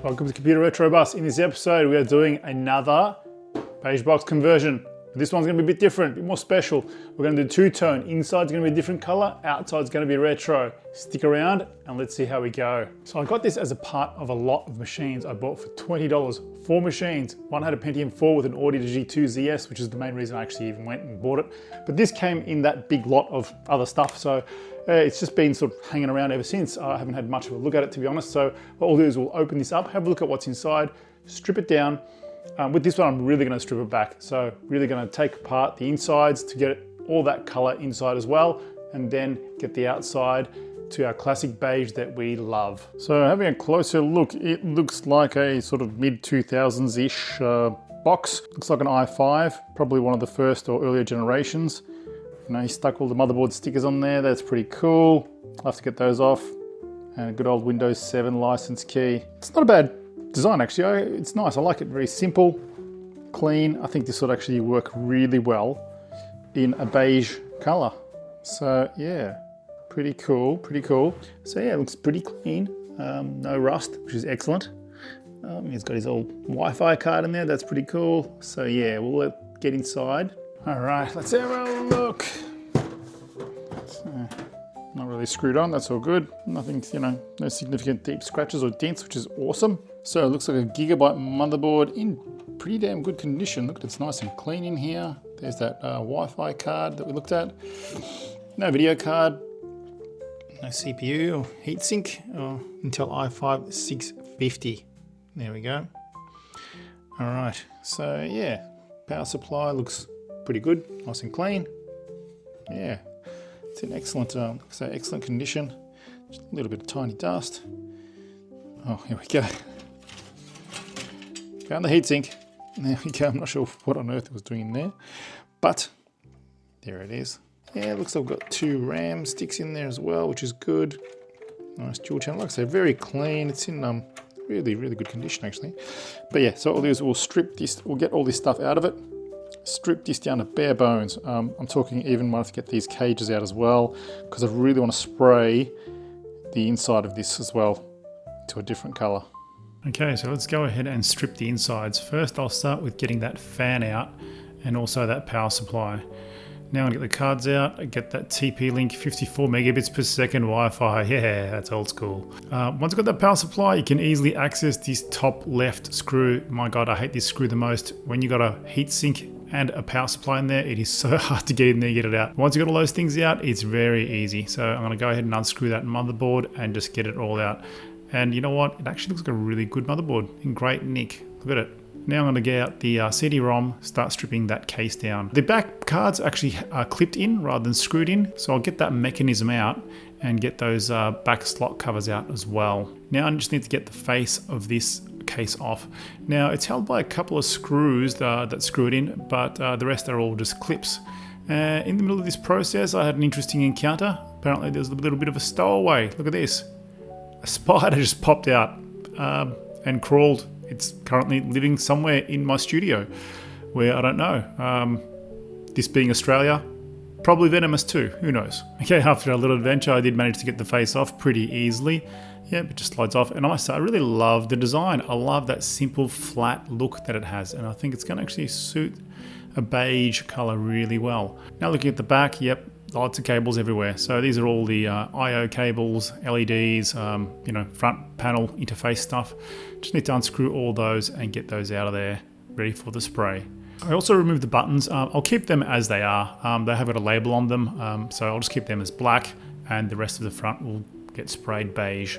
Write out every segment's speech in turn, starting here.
Welcome to Computer Retro Bus. In this episode, we are doing another beige box conversion. This one's gonna be a bit different, a bit more special. We're gonna do two-tone. Inside's gonna be a different color, outside's gonna be retro. Stick around and let's see how we go. So I got this as a part of a lot of machines I bought for $20. 4 machines. One had a Pentium 4 with an Audio G2 ZS, which is the main reason I actually even went and bought it. But this came in that big lot of other stuff. So it's just been sort of hanging around ever since. I haven't had much of a look at it, to be honest. So what we'll do is we'll open this up, have a look at what's inside, strip it down. With this one, I'm really gonna strip it back. So really gonna take apart the insides to get all that color inside as well, and then get the outside to our classic beige that we love. So having a closer look, it looks like a sort of mid-2000s-ish box. Looks like an i5, probably one of the first or earlier generations. You know, he stuck all the motherboard stickers on there. That's pretty cool. I'll have to get those off. And a good old Windows 7 license key. It's not a bad design, actually. It's nice. I like it. Very simple, clean. I think this would actually work really well in a beige color. So yeah, pretty cool, pretty cool. So yeah, it looks pretty clean. No rust, which is excellent. He's got his old Wi-Fi card in there. That's pretty cool. So yeah, we'll get inside. All right, let's have a look. So, not really screwed on, that's all good. Nothing, you know, no significant deep scratches or dents, which is awesome. So it looks like a Gigabyte motherboard in pretty damn good condition. Look, it's nice and clean in here. There's that Wi-Fi card that we looked at. No video card, no CPU or heatsink, or Intel i5 650. There we go. All right, so yeah, power supply looks pretty good, nice and clean. Yeah, it's in excellent, excellent condition. Just a little bit of tiny dust. Oh, here we go. Found the heatsink. There we go. I'm not sure what on earth it was doing in there, but there it is. Yeah, it looks like we've got 2 RAM sticks in there as well, which is good. Nice dual channel. Like I say, very clean. It's in really, really good condition actually. But yeah, so what we'll do is we'll strip this. We'll get all this stuff out of it. Strip this down to bare bones. I'm talking even might have to get these cages out as well, because I really want to spray the inside of this as well to a different color. Okay, so let's go ahead and strip the insides. First, I'll start with getting that fan out and also that power supply. Now I'm gonna get the cards out, I get that TP-Link 54 megabits per second Wi-Fi. Yeah, that's old school. Once I've got that power supply, you can easily access this top left screw. My God, I hate this screw the most. When you got a heatsink and a power supply in there, it is so hard to get in there and get it out. Once you got all those things out, it's very easy. So I'm gonna go ahead and unscrew that motherboard and just get it all out. And you know what? It actually looks like a really good motherboard in great nick. Look at it. Now I'm going to get out the CD-ROM, start stripping that case down. The back cards actually are clipped in rather than screwed in, so I'll get that mechanism out and get those back slot covers out as well. Now I just need to get the face of this case off. Now it's held by a couple of screws that screw it in, but the rest are all just clips. In the middle of this process, I had an interesting encounter. Apparently there's a little bit of a stowaway. Look at this. A spider just popped out and crawled. It's currently living somewhere in my studio where I don't know. This being Australia, probably venomous too, who knows. Okay, after a little adventure, I did manage to get the face off pretty easily. Yeah, it just slides off. And I really love the design. I love that simple flat look that it has. And I think it's gonna actually suit a beige color really well. Now looking at the back, yep, lots of cables everywhere. So these are all the I/O cables, LEDs, you know, front panel interface stuff. Just need to unscrew all those and get those out of there, ready for the spray. I also removed the buttons. I'll keep them as they are. They have got a label on them, so I'll just keep them as black, and the rest of the front will get sprayed beige.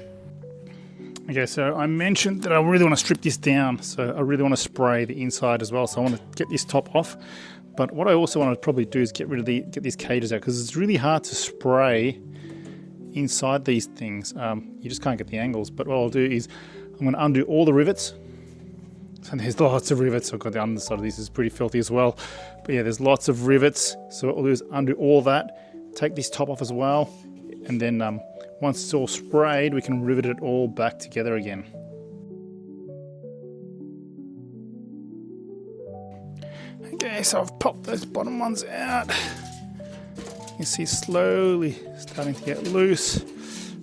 Okay, so I mentioned that I really want to strip this down, so I really want to spray the inside as well. So I want to get this top off. But what I also want to probably do is get these cages out, because it's really hard to spray inside these things. You just can't get the angles. But what I'll do is I'm going to undo all the rivets. And there's lots of rivets. I've got the underside of this is pretty filthy as well. But yeah, there's lots of rivets. So what we'll do is undo all that, take this top off as well, and then once it's all sprayed, we can rivet it all back together again. Okay, so I've popped those bottom ones out. You can see slowly starting to get loose.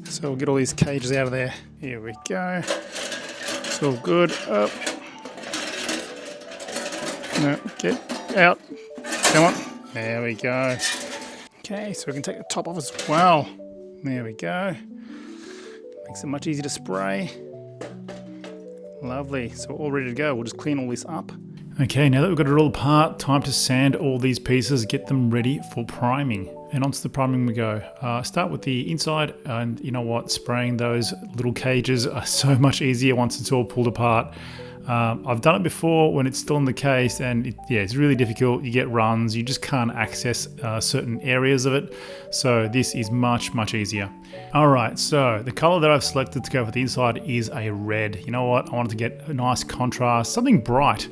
So we'll get all these cages out of there. Here we go. Looks all good. Up. No, get out. Come on. There we go. Okay, so we can take the top off as well. There we go. Makes it much easier to spray. Lovely. So we're all ready to go. We'll just clean all this up. Okay, now that we've got it all apart, time to sand all these pieces, get them ready for priming. And onto the priming we go. Start with the inside, and you know what? Spraying those little cages are so much easier once it's all pulled apart. I've done it before when it's still in the case, and it's really difficult. You get runs, you just can't access certain areas of it. So this is much, much easier. All right, so the color that I've selected to go for the inside is a red. You know what? I wanted to get a nice contrast, something bright.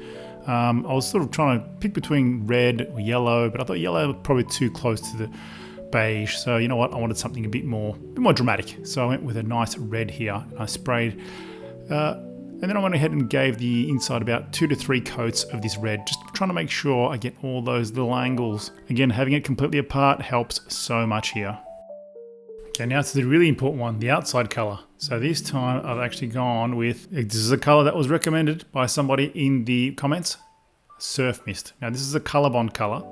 I was sort of trying to pick between red or yellow, but I thought yellow was probably too close to the beige. So you know what? I wanted something a bit more dramatic. So I went with a nice red here. And I sprayed, and then I went ahead and gave the inside about 2 to 3 coats of this red, just trying to make sure I get all those little angles. Again, having it completely apart helps so much here. Okay, now to the really important one, the outside color. So this time I've actually gone with, this is a color that was recommended by somebody in the comments, Surfmist. Now this is a Colorbond color,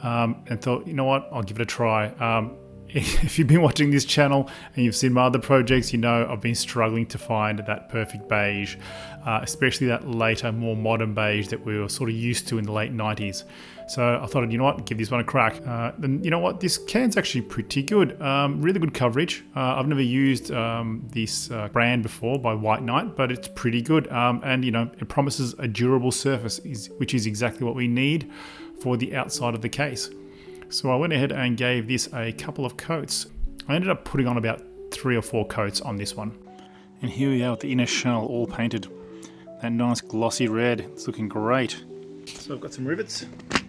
and thought, you know what, I'll give it a try. If you've been watching this channel and you've seen my other projects, you know I've been struggling to find that perfect beige, especially that later, more modern beige that we were sort of used to in the late 90s. So I thought, you know what, give this one a crack. Then you know what, this can's actually pretty good, really good coverage. I've never used this brand before by White Knight, but it's pretty good, and you know, it promises a durable surface, which is exactly what we need for the outside of the case. So I went ahead and gave this a couple of coats. I ended up putting on about 3 or 4 coats on this one. And here we are with the inner shell all painted. That nice glossy red, it's looking great. So I've got some rivets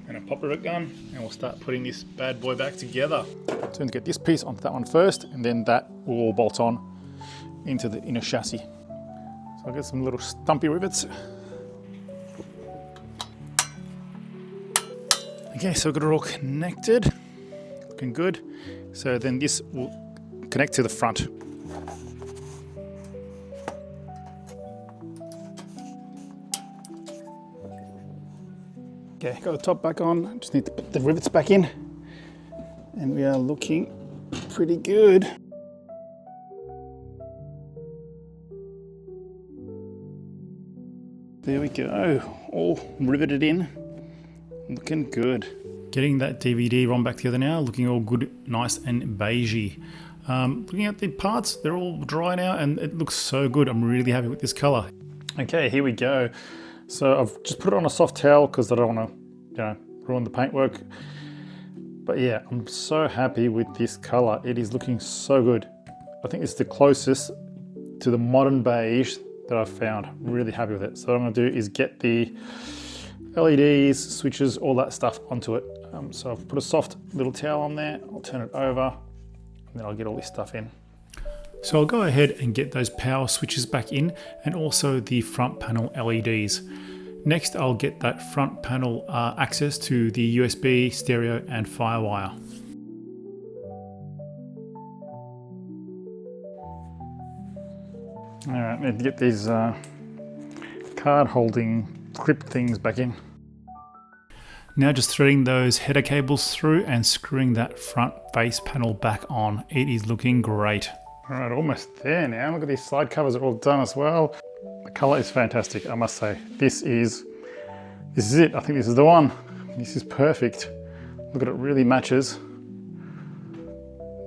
and a pop rivet gun, and we'll start putting this bad boy back together. So I'm going to get this piece onto that one first, and then that will all bolt on into the inner chassis. So I'll get some little stumpy rivets. Okay, so we've got it all connected, looking good. So then this will connect to the front. Okay, got the top back on, just need to put the rivets back in. And we are looking pretty good. There we go, all riveted in. Looking good. Getting that DVD ROM back together now, looking all good, nice and beigey. Looking at the parts, they're all dry now and it looks so good. I'm really happy with this color. Okay, here we go. So I've just put it on a soft towel because I don't want to, you know, ruin the paintwork. But yeah, I'm so happy with this color. It is looking so good. I think it's the closest to the modern beige that I've found. Really happy with it. So what I'm going to do is get the LEDs, switches, all that stuff onto it. So I've put a soft little towel on there, I'll turn it over, and then I'll get all this stuff in. So I'll go ahead and get those power switches back in, and also the front panel LEDs. Next, I'll get that front panel access to the USB, stereo, and firewire. All right, need to get these card holding clip things back in. Now just threading those header cables through and screwing that front face panel back on. It is looking great. All right, almost there now. Look at these side covers are all done as well. The color is fantastic, I must say. This is it. I think this is the one. This is perfect. Look at it, really matches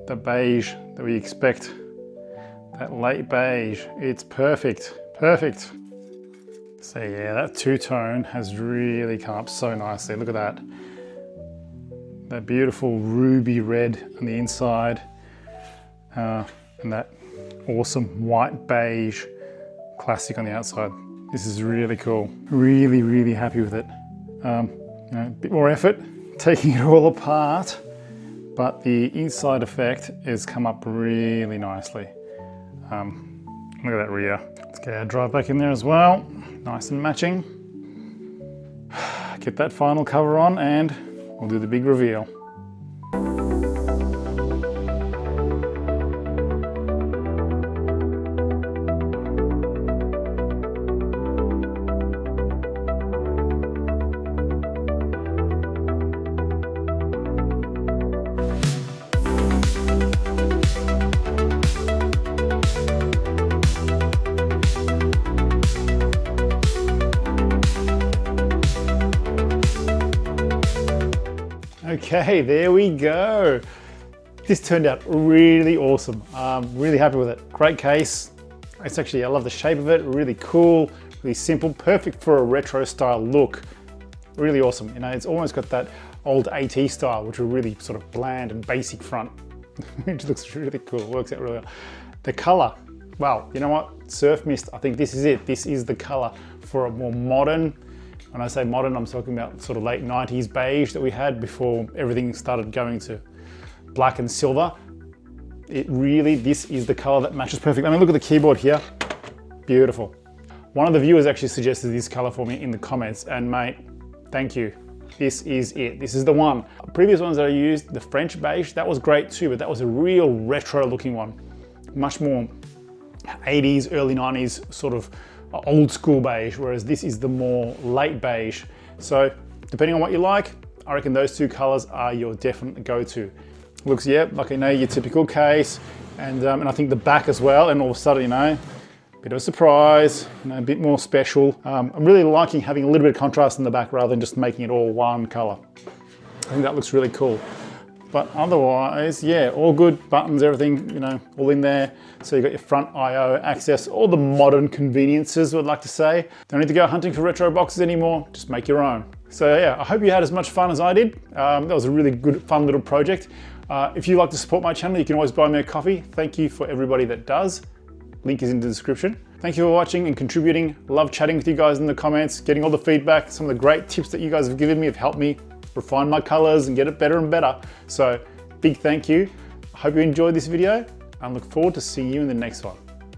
the beige that we expect. That late beige, it's perfect, perfect. So yeah, that two-tone has really come up so nicely. Look at that. That beautiful ruby red on the inside, and that awesome white beige classic on the outside. This is really cool. Really, really happy with it. You know, a bit more effort taking it all apart, but the inside effect has come up really nicely. Look at that rear. Let's get our drive back in there as well. Nice and matching. Get that final cover on and we'll do the big reveal. Okay, there we go. This turned out really awesome. Really happy with it. Great case. It's actually, I love the shape of it. Really cool, really simple, perfect for a retro style look. Really awesome. You know, it's almost got that old AT style, which are really sort of bland and basic front, which looks really cool. Works out really well. The color, well, you know what? Surfmist, I think this is it. This is the color for a more modern, when I say modern, I'm talking about sort of late 90s beige that we had before everything started going to black and silver. It really, this is the color that matches perfect. I mean, look at the keyboard here. Beautiful. One of the viewers actually suggested this color for me in the comments, and mate, thank you. This is it. This is the one. Previous ones that I used, the French beige, that was great too, but that was a real retro looking one. Much more 80s, early 90s sort of old school beige, whereas this is the more late beige. So depending on what you like, I reckon those two colors are your definite go-to. Looks, yeah, like I know your typical case, and I think the back as well, and all of a sudden, you know, bit of a surprise, you know, a bit more special. I'm really liking having a little bit of contrast in the back rather than just making it all one color. I think that looks really cool. But otherwise, yeah, all good, buttons, everything, you know, all in there. So you've got your front I/O access, all the modern conveniences, I'd like to say. Don't need to go hunting for retro boxes anymore, just make your own. So yeah, I hope you had as much fun as I did. That was a really good, fun little project. If you'd like to support my channel, you can always buy me a coffee. Thank you for everybody that does. Link is in the description. Thank you for watching and contributing. Love chatting with you guys in the comments, getting all the feedback. Some of the great tips that you guys have given me have helped me refine my colors and get it better and better. So big thank you. I hope you enjoyed this video and look forward to seeing you in the next one.